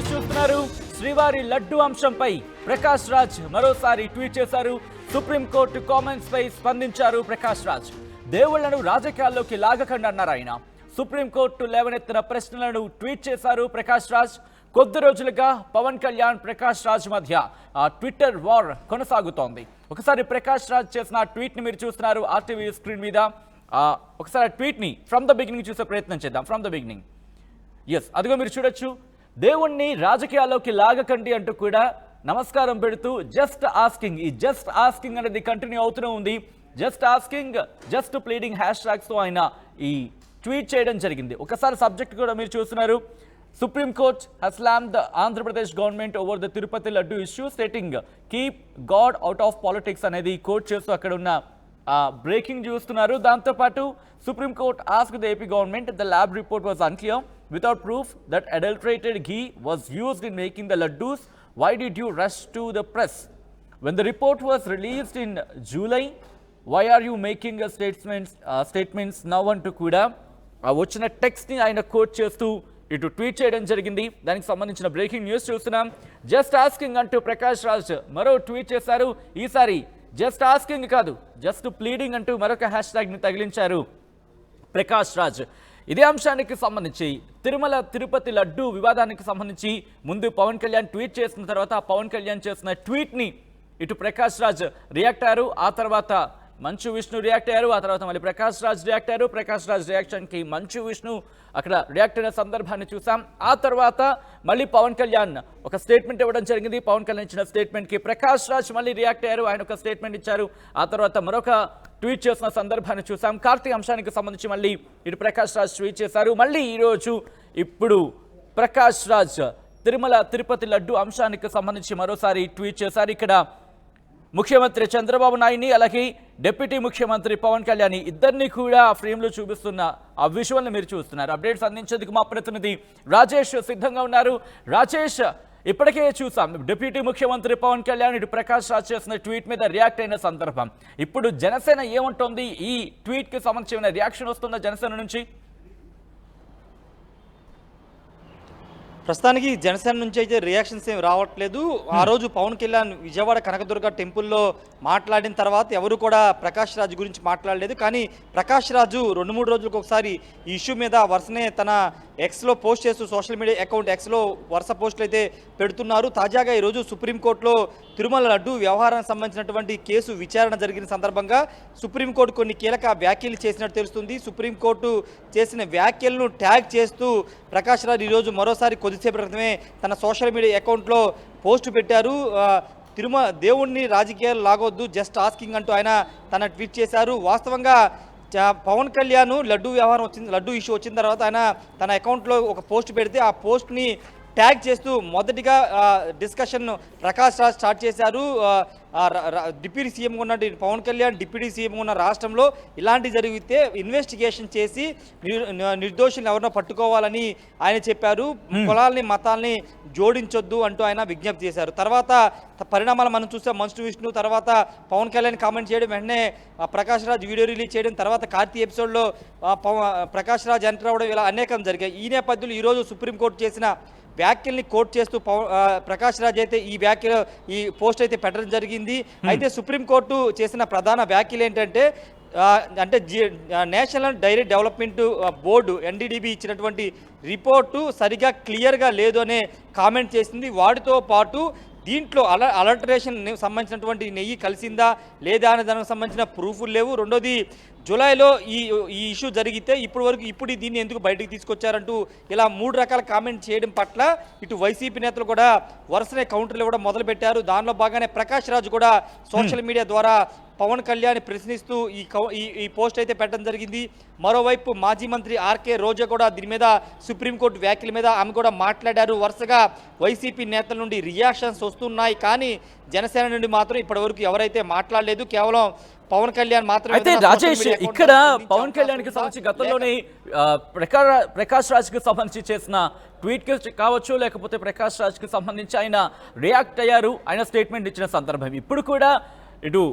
చూస్తున్నారు శ్రీవారి లడ్డు అంశంపై ప్రకాష్ రాజ్ మరోసారి ట్వీట్ చేశారు. సుప్రీంకోర్టు కామెంట్స్ పై స్పందించారు ప్రకాష్ రాజ్. దేవుళ్లను రాజకీయాల్లోకి లాగకండి అన్నారు ఆయన. సుప్రీంకోర్టు లేవనెత్తిన ప్రశ్నలను ట్వీట్ చేశారు ప్రకాష్ రాజ్. కొద్ది రోజులుగా పవన్ కళ్యాణ్ ప్రకాష్ రాజ్ మధ్య ట్విట్టర్ వార్ కొనసాగుతోంది. ఒకసారి ప్రకాష్ రాజ్ చేసిన ట్వీట్ ని మీరు చూస్తున్నారు ఆర్టీవీ స్క్రీన్ మీద. ఒకసారి ట్వీట్ ని ఫ్రమ్ ద బిగినింగ్ చూసే ప్రయత్నం చేద్దాం. From the beginning. ఎస్, అదిగో మీరు చూడొచ్చు. దేవుణ్ణి రాజకీయాల్లోకి లాగకండి అంటూ కూడా నమస్కారం పెడుతూ జస్ట్ ఆస్కింగ్, ఈ జస్ట్ ఆస్కింగ్ అనేది కంటిన్యూ అవుతూనే ఉంది. Just asking, just pleading hash tags తో ఆయన ఈ ట్వీట్ చేయడం జరిగింది. ఒకసారి సబ్జెక్ట్ కూడా మీరు చూస్తున్నారు. Supreme Court has slammed the Andhra Pradesh government over the Tirupati Laddu issue, stating keep God out of politics అనేది కోట్ చేస్తూ అక్కడ ఉన్న బ్రేకింగ్ చూస్తున్నారు. దాంతో పాటు Supreme Court asked the AP government the lab report was unclear without proof that adulterated ghee was used in making the laddus. Why did you rush to the press when the report was released in July? Why are you making a statements now అంటూ కూడా వచ్చిన text ని ఆయన coat చేస్తూ ఇటు tweet చేయడం జరిగింది. దానికి సంబంధించిన బ్రేకింగ్ న్యూస్ చూస్తున్నాం. జస్ట్ ఆస్కింగ్ అంటూ ప్రకాష్ రాజ్ మరో ట్వీట్ చేశారు. ఈసారి జస్ట్ ఆస్కింగ్ కాదు, జస్ట్ ప్లీడింగ్ అంటూ మరొక హ్యాష్ ట్యాగ్ ని తగిలించారు ప్రకాష్ రాజ్. ఇదే అంశానికి సంబంధించి తిరుమల తిరుపతి లడ్డు వివాదానికి సంబంధించి ముందు పవన్ కళ్యాణ్ ట్వీట్ చేసిన తర్వాత పవన్ కళ్యాణ్ చేసిన ట్వీట్ ని ఇటు ప్రకాష్ రాజ్ రియాక్ట్ అయ్యారు. ఆ తర్వాత మంచు విష్ణు రియాక్ట్ అయ్యారు. ఆ తర్వాత మళ్ళీ ప్రకాష్ రాజ్ రియాక్ట్ అయ్యారు. ప్రకాష్ రాజ్ రియాక్షన్కి మంచు విష్ణు అక్కడ రియాక్ట్ అయిన సందర్భాన్ని చూసాం. ఆ తర్వాత మళ్ళీ పవన్ కళ్యాణ్ ఒక స్టేట్మెంట్ ఇవ్వడం జరిగింది. పవన్ కళ్యాణ్ ఇచ్చిన స్టేట్మెంట్కి ప్రకాష్ రాజ్ మళ్ళీ రియాక్ట్ అయ్యారు. ఆయన ఒక స్టేట్మెంట్ ఇచ్చారు. ఆ తర్వాత మరొక ట్వీట్ చేసిన సందర్భాన్ని చూసాం. కార్తీక్ అంశానికి సంబంధించి మళ్ళీ ఇటు ప్రకాష్ రాజ్ ట్వీట్ చేశారు. మళ్ళీ ఈరోజు ఇప్పుడు ప్రకాష్ రాజ్ తిరుమల తిరుపతి లడ్డు అంశానికి సంబంధించి మరోసారి ట్వీట్ చేశారు. ఇక్కడ ముఖ్యమంత్రి చంద్రబాబు నాయుడిని అలాగే డిప్యూటీ ముఖ్యమంత్రి పవన్ కళ్యాణ్ ఇద్దరిని కూడా ఆ ఫ్రేమ్లో చూపిస్తున్న ఆ విజువల్ని మీరు చూస్తున్నారు. అప్డేట్స్ అందించేందుకు మా ప్రతినిధి రాజేష్ సిద్ధంగా ఉన్నారు. రాజేష్, ఇప్పటికే చూసాం డిప్యూటీ ముఖ్యమంత్రి పవన్ కళ్యాణ్ ఇటు ప్రకాష్ రాజ్ చేసిన ట్వీట్ మీద రియాక్ట్ అయిన సందర్భం. ఇప్పుడు జనసేన ఏముంటుంది? ఈ ట్వీట్కి సంబంధించిన రియాక్షన్ వస్తుందా జనసేన నుంచి? ప్రస్తుతానికి జనసేన నుంచి అయితే రియాక్షన్స్ ఏమి రావట్లేదు. ఆ రోజు పవన్ కళ్యాణ్ విజయవాడ కనకదుర్గ టెంపుల్లో మాట్లాడిన తర్వాత ఎవరు కూడా ప్రకాష్ రాజ్ గురించి మాట్లాడలేదు. కానీ ప్రకాష్ రాజు 2-3 రోజులకు ఒకసారి ఈ ఇష్యూ మీద వరుసనే తన ఎక్స్లో పోస్ట్ చేస్తూ సోషల్ మీడియా అకౌంట్ ఎక్స్లో వరుస పోస్టులు అయితే పెడుతున్నారు. తాజాగా ఈరోజు సుప్రీంకోర్టులో తిరుమల లడ్డు వ్యవహారానికి సంబంధించినటువంటి కేసు విచారణ జరిగిన సందర్భంగా సుప్రీంకోర్టు కొన్ని కీలక వ్యాఖ్యలు చేసినట్టు తెలుస్తుంది. సుప్రీంకోర్టు చేసిన వ్యాఖ్యలను ట్యాగ్ చేస్తూ ప్రకాష్ రాజ్ ఈరోజు మరోసారి కొద్దిసేపు క్రితమే తన సోషల్ మీడియా అకౌంట్లో పోస్టు పెట్టారు. దేవుణ్ణి రాజకీయాలు లాగొద్దు, జస్ట్ ఆస్కింగ్ అంటూ ఆయన తన ట్వీట్ చేశారు. వాస్తవంగా పవన్ కళ్యాణ్ లడ్డు ఇష్యూ వచ్చిన తర్వాత ఆయన తన అకౌంట్లో ఒక పోస్ట్ పెడితే ఆ పోస్ట్ని ట్యాగ్ చేస్తూ మొదటిగా డిస్కషన్ ప్రకాష్ రాజ్ స్టార్ట్ చేశారు. డిప్యూటీ సీఎం ఉన్న పవన్ కళ్యాణ్ డిప్యూటీ సీఎం ఉన్న రాష్ట్రంలో ఇలాంటి జరిగితే ఇన్వెస్టిగేషన్ చేసి నిర్దోషులను ఎవరినో పట్టుకోవాలని ఆయన చెప్పారు. కులాల్ని మతాల్ని జోడించొద్దు అంటూ ఆయన విజ్ఞప్తి చేశారు. తర్వాత పరిణామాలు మనం చూసాం. మంచు విష్ణు తర్వాత పవన్ కళ్యాణ్ కామెంట్ చేయడం, వెంటనే ప్రకాష్ రాజ్ వీడియో రిలీజ్ చేయడం, తర్వాత కార్తీ ఎపిసోడ్లో ప్రకాష్ రాజ్ ఎంటర్ అవ్వడం, ఇలా అనేకం జరిగాయి. ఈ నేపథ్యంలో ఈరోజు సుప్రీంకోర్టు చేసిన వ్యాఖ్యల్ని కోట్ చేస్తూ ప్రకాష్ రాజ్ అయితే ఈ పోస్ట్ అయితే పెట్టడం జరిగింది. అయితే సుప్రీంకోర్టు చేసిన ప్రధాన వ్యాఖ్యలు ఏంటంటే national dairy development board NDDB ఇచ్చినటువంటి రిపోర్టు సరిగా క్లియర్గా లేదు అనే కామెంట్ చేసింది. వాటితో పాటు దీంట్లో అలర్టరేషన్ సంబంధించినటువంటి నెయ్యి కలిసిందా లేదా అనే దానికి సంబంధించిన ప్రూఫ్లు లేవు. రెండోది జూలైలో ఈ ఇష్యూ జరిగితే ఇప్పుడు దీన్ని ఎందుకు బయటకు తీసుకొచ్చారంటూ ఇలా 3 రకాల కామెంట్ చేయడం పట్ల ఇటు వైసీపీ నేతలు కూడా వరుసనే కౌంటర్లు ఇవ్వడం మొదలుపెట్టారు. దానిలో భాగంగానే ప్రకాష్ రాజ్ కూడా సోషల్ మీడియా ద్వారా పవన్ కళ్యాణ్ ప్రశ్నిస్తూ ఈ పోస్ట్ అయితే పెట్టడం జరిగింది. మరోవైపు మాజీ మంత్రి ఆర్కే రోజా కూడా దీని మీద సుప్రీంకోర్టు వ్యాఖ్యల మీద ఆమె కూడా మాట్లాడారు. వరుసగా వైసీపీ నేతల నుండి రియాక్షన్స్ వస్తున్నాయి. కానీ జనసేన నుండి మాత్రం ఇప్పటివరకు ఎవరైతే మాట్లాడలేదు. కేవలం పవన్ కళ్యాణ్ మాత్రమే. అయితే రాజేష్, ఇక్కడ పవన్ కళ్యాణ్ కి సంబంధించి గతంలోనే ప్రకాష్ రాజ్ కి సంబంధించి చేసిన ట్వీట్ కి కావచ్చు, లేకపోతే ప్రకాష్ రాజ్ కి సంబంధించి ఆయన రియాక్ట్ అయ్యారు, ఆయన స్టేట్మెంట్ ఇచ్చిన సందర్భం. ఇప్పుడు కూడా ఇటు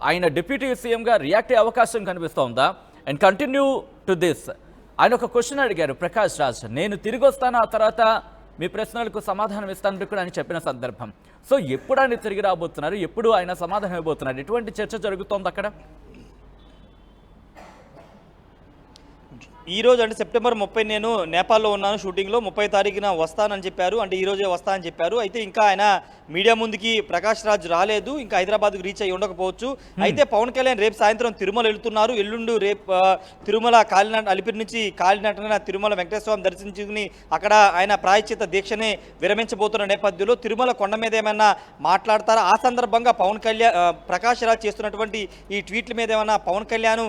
ఆయన డిప్యూటీ సీఎంగా రియాక్ట్ అయ్యే అవకాశం కనిపిస్తోందా? అండ్ కంటిన్యూ టు దిస్, ఆయన ఒక క్వశ్చన్ అడిగారు ప్రకాష్ రాజ్, నేను తిరిగి వస్తాను, ఆ తర్వాత మీ ప్రశ్నలకు సమాధానం ఇస్తానంటూ కూడా ఆయన చెప్పిన సందర్భం. సో ఎప్పుడు ఆయన తిరిగి రాబోతున్నారు, ఎప్పుడు ఆయన సమాధానం ఇవ్వబోతున్నారు, ఎటువంటి చర్చ జరుగుతోంది అక్కడ? ఈ రోజు అంటే సెప్టెంబర్ 30 నేను నేపాల్లో ఉన్నాను షూటింగ్లో. 30 తారీఖున వస్తానని చెప్పారు, అంటే ఈ రోజే వస్తానని చెప్పారు. అయితే ఇంకా ఆయన మీడియా ముందుకి ప్రకాష్ రాజ్ రాలేదు, ఇంకా హైదరాబాద్కు రీచ్ అయ్యి ఉండకపోవచ్చు. అయితే పవన్ కళ్యాణ్ రేపు సాయంత్రం తిరుమల వెళ్తున్నారు. ఎల్లుండు రేపు తిరుమల అలిపిరి నుంచి కాలినటన తిరుమల వెంకటేశ్వర స్వామి దర్శించుకుని అక్కడ ఆయన ప్రాయశ్చిత్త దీక్షని విరమించబోతున్న నేపథ్యంలో తిరుమల కొండ మీద ఏమైనా మాట్లాడతారా? ఆ సందర్భంగా ప్రకాష్ రాజ్ చేస్తున్నటువంటి ఈ ట్వీట్ల మీద ఏమైనా పవన్ కళ్యాణ్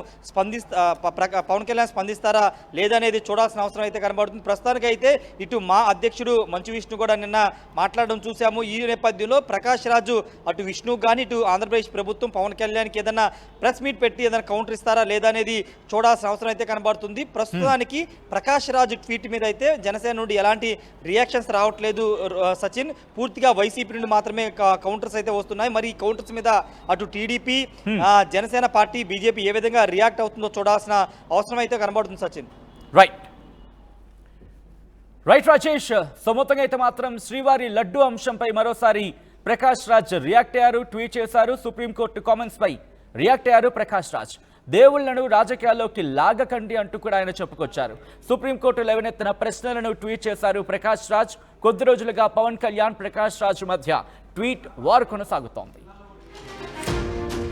స్పందిస్తారా లేదనేది చూడాల్సిన అవసరం అయితే కనబడుతుంది. ప్రస్తుతానికైతే ఇటు మా అధ్యక్షుడు మంచు విష్ణు కూడా నిన్న మాట్లాడడం చూసాము. ఈ నేపథ్యంలో ప్రకాష్ రాజు అటు విష్ణు కానీ ఇటు ఆంధ్రప్రదేశ్ ప్రభుత్వం పవన్ కళ్యాణ్కి ఏదైనా ప్రెస్ మీట్ పెట్టి ఏదైనా కౌంటర్ ఇస్తారా లేదా అనేది చూడాల్సిన అవసరం అయితే కనబడుతుంది. ప్రస్తుతానికి ప్రకాష్ రాజు ట్వీట్ మీద అయితే జనసేన నుండి ఎలాంటి రియాక్షన్స్ రావట్లేదు సచిన్. పూర్తిగా వైసీపీ నుండి మాత్రమే కౌంటర్స్ అయితే వస్తున్నాయి. మరి ఈ కౌంటర్స్ మీద అటు టీడీపీ, జనసేన పార్టీ, బీజేపీ ఏ విధంగా రియాక్ట్ అవుతుందో చూడాల్సిన అవసరం అయితే కనబడుతుంది సచిన్. రైట్ రాజేష్. సో మొత్తంగా అయితే మాత్రం శ్రీవారి లడ్డు అంశంపై మరోసారి ప్రకాష్ రాజ్ రియాక్ట్ అయ్యారు, ట్వీట్ చేశారు. సుప్రీంకోర్టు కామెంట్స్ పై రియాక్ట్ అయ్యారు ప్రకాష్ రాజ్. దేవుళ్లను రాజకీయాల్లోకి లాగకండి అంటూ కూడా ఆయన చెప్పుకొచ్చారు. సుప్రీంకోర్టు లేవనెత్తిన ప్రశ్నలను ట్వీట్ చేశారు ప్రకాష్ రాజ్. కొద్ది రోజులుగా పవన్ కళ్యాణ్, ప్రకాష్ రాజ్ మధ్య ట్వీట్ వార్ కొనసాగుతోంది.